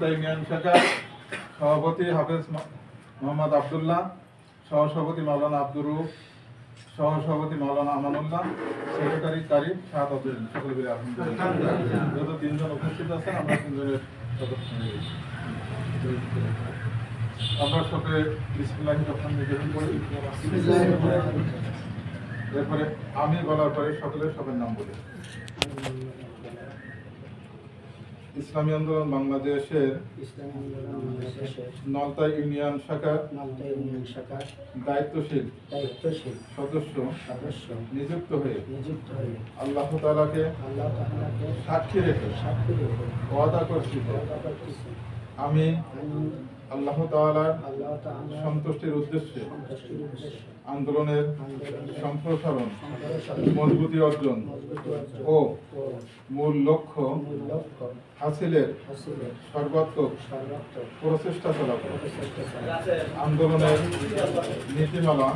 Nalta union শাখা সভাপতি হাফেজ মোহাম্মদ আব্দুল্লাহ, সহসভাপতি মাওলানা আব্দুর রউফ, সহসভাপতি মাওলানা আমানুল্লাহ, সেক্রেটারি কারিম শাহাদ আব্দুল। সকলে মিলে আলহামদুলিল্লাহ। যত তিনজন উপস্থিত আছেন আমরা তিনজনের সদস্য নিয়ে আমরা সবে বিসমিল্লাহির রহমানির রহিম বলি। এরপরে আমি বলার পরে সবের নাম বলি। ইসলামী আন্দোলন বাংলাদেশের নলতা ইউনিয়ন শাখার দায়িত্বশীল সদস্য নিযুক্ত হয়ে আল্লাহ তাআলাকে সাক্ষী রেখে ওয়াদা করছি আমি আল্লাহ তাআলার সন্তুষ্টির উদ্দেশ্যে আন্দোলনের সম্প্রসারণ, মজবুতি অর্জন ও মূল লক্ষ্য হাসিলের সর্বাত্মক প্রচেষ্টা চালাব। আন্দোলনের নীতিমালা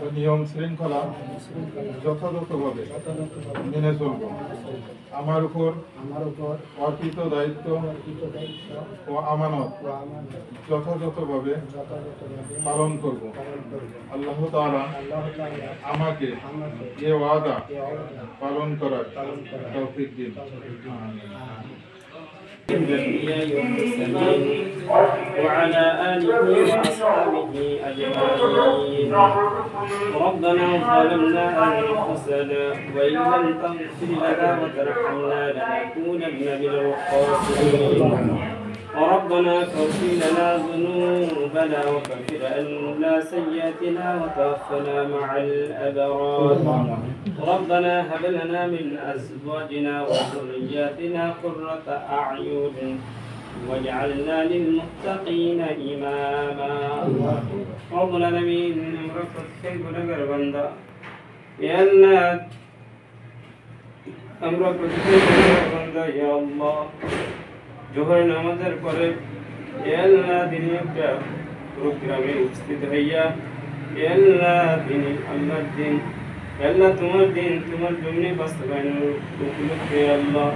ও নিয়ম শৃঙ্খলা যথাযথভাবে মেনে চলব। আমার উপর অর্পিত দায়িত্ব ও আমানত যথাযথভাবে পালন করব। আল্লাহ তাআলা আমাকে এ ওয়াদা পালন করার তৌফিক দিন। الأنبياء والمرسلين وعلى آله وأصحابه أجمعين. ربنا ظلمنا أنفسنا وإن لم تغفر لنا وترحمنا لنكونن من الخاسرين. وربنا اغفر لنا ذنوبنا وكفر عنا سيئاتنا وتوفنا مع الأبرار. ربنا هب لنا من أزواجنا وذرياتنا قرة أعين واجعلنا للمتقين إماما. رب العالمين رفض خير نجر بندا يا الله আমরা প্রতিদিন বান্দা ইয়া আল্লাহ জোহর নামাজের পরে ইয়া আল্লাহ দিনে একটা প্রোগ্রামে উপস্থিত হইয়া ইয়া আল্লাহ দিনে আল্লাহর দিন ইয়া আল্লাহ তোমার দিন তোমার জমিনে বাস্তবায়নের উপলক্ষে আল্লাহ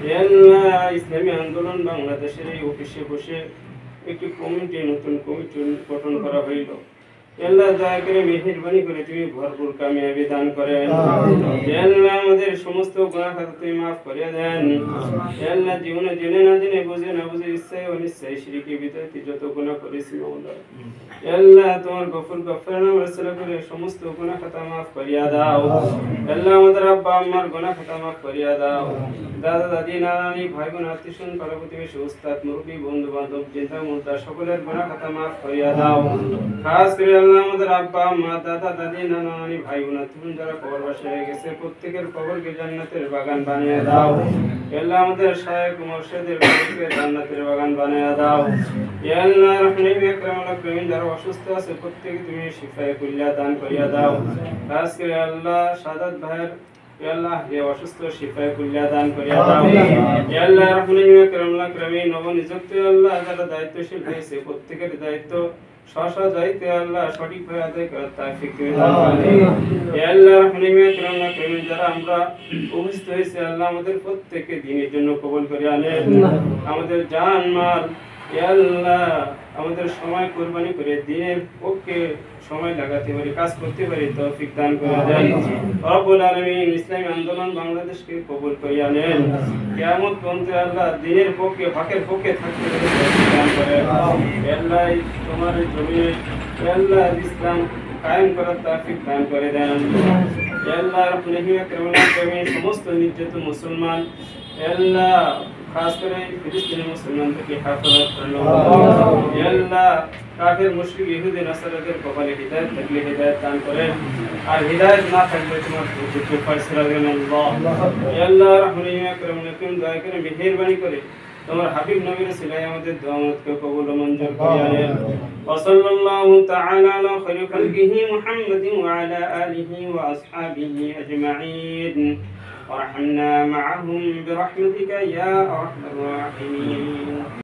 ইয়া আল্লাহ ইসলামী আন্দোলন বাংলাদেশের এই অফিসে বসে একটি কমিটি নতুন কমিটি গঠন করা হইল। আল্লাহ দয়া করে মেহেরবানি করে তুমি ভরপুর কামিয়াবি দান করেন। আল্লাহ আমাদের সমস্ত গুনাহ খাতা তুমি মাফ করে দেন। আল্লাহ জীবনে জেনে না জেনে বুঝে না বুঝে ইচ্ছায় অনিচ্ছায় শিরকি বিদআতি যত গুনাহ করেছি মাওলা আল্লাহ তোমার গফুর গফরানা ওয়াসলা করে সমস্ত গুনাহ খাতা মাফ করিয়া দাও। আল্লাহ আমাদের আব্বা আম্মার গুনাহ খাতা মাফ করিয়া দাও। দাদা দাদি নানি ভাই বোন আত্মীয়স্বজন পাড়া প্রতিবেশী উস্তাদ মুরব্বী বন্ধু বান্ধব চিন্তা মুদ্রা সকলের গুনাহ খাতা মাফ করিয়া দাও। খাস করে আল্লাহ আমাদের আব্বা মা দাদা দাদি নানা নানি ভাই বোন আত্মীয়স্বজন যারা কবরবাসী হয়ে গেছে প্রত্যেকের কবরকে জান্নাতের বাগান বানিয়ে দাও। আল্লাহ আমাদের শায়েখ মুর্শিদের কবরকে জান্নাতের বাগান বানিয়ে দাও। ইয়া আল্লাহ রহমানিম আকরামুল আকরামিন যারা অসুস্থ আছে প্রত্যেকে তুমি শিফায়ে কুল্লিয়া দান করিয়া দাও। খাস করে আল্লাহ সাদাত ভাইয়ের ইয়া আল্লাহ যে অসুস্থ শিফায়ে কুল্লিয়া দান করিয়া দাও। ইয়া আল্লাহ রহমানিম আকরামুল আকরামিন নবনিযুক্ত আল্লাহ যারা দায়িত্বশীল হয়েছে প্রত্যেকের দায়িত্ব স্ব দায়িত্বে আল্লাহ সঠিকভাবে আদায় করার তৌফিক তুমি দান করুন। ইয়া আল্লাহ রহমানিম আকরামুল আকরামিন যারা আমরা উপস্থিত হয়েছে আল্লাহ আমাদের প্রত্যেককে দ্বীনের জন্য কবুল করে আনেন। আমাদের জান মাল ইয়া আল্লাহ আমাদের সময় কুরবানি করে দ্বীনের পক্ষে সময় লাগাতে পারি কাজ করতে পারি তৌফিক দান করে দেন। রব্বুল আলামিন ইসলামী আন্দোলন বাংলাদেশকে কবুল করে আনেন। কিয়ামত পর্যন্ত আল্লাহ দ্বীনের পক্ষে হকের পক্ষে থাকতে পারি তৌফিক দান করেন। আল্লাহ তোমার জমিনে আল্লাহ ইসলাম কায়েম করার তৌফিক দান করে দেন। আল্লাহ রহমানিম আকরামুল আকরামিন সমস্ত নির্যাতিত মুসলমান আল্লাহ খাস করে ফিলিস্তিনি মুসলমান থেকে হেফাজত করুন। আল্লাহ কাফের মুশরিক ইহুদি নাসারাদের কপালে হিদায়াত থাকলে হিদায়াত দান করেন আর হিদায়াত না থাকলে তোমার যুদ্ধ ফয়সালা করেন আল্লাহ। আল্লাহ রহমানিম আকরামুল আকরামিন দয়া করে মেহেরবানি করে তোমার হাবিব নবীর সিলায় আমাদের দুআকে কবুল ও মঞ্জুর করে আনেন। ওয়া সাল্লাল্লাহু তাআলা আলা খায়রি খালকিহি মুহাম্মাদিন ওয়া আলা আলিহি ওয়া আসহাবিহি আজমাইন। وارحمنا معهم برحمتك يا أرحم الراحمين.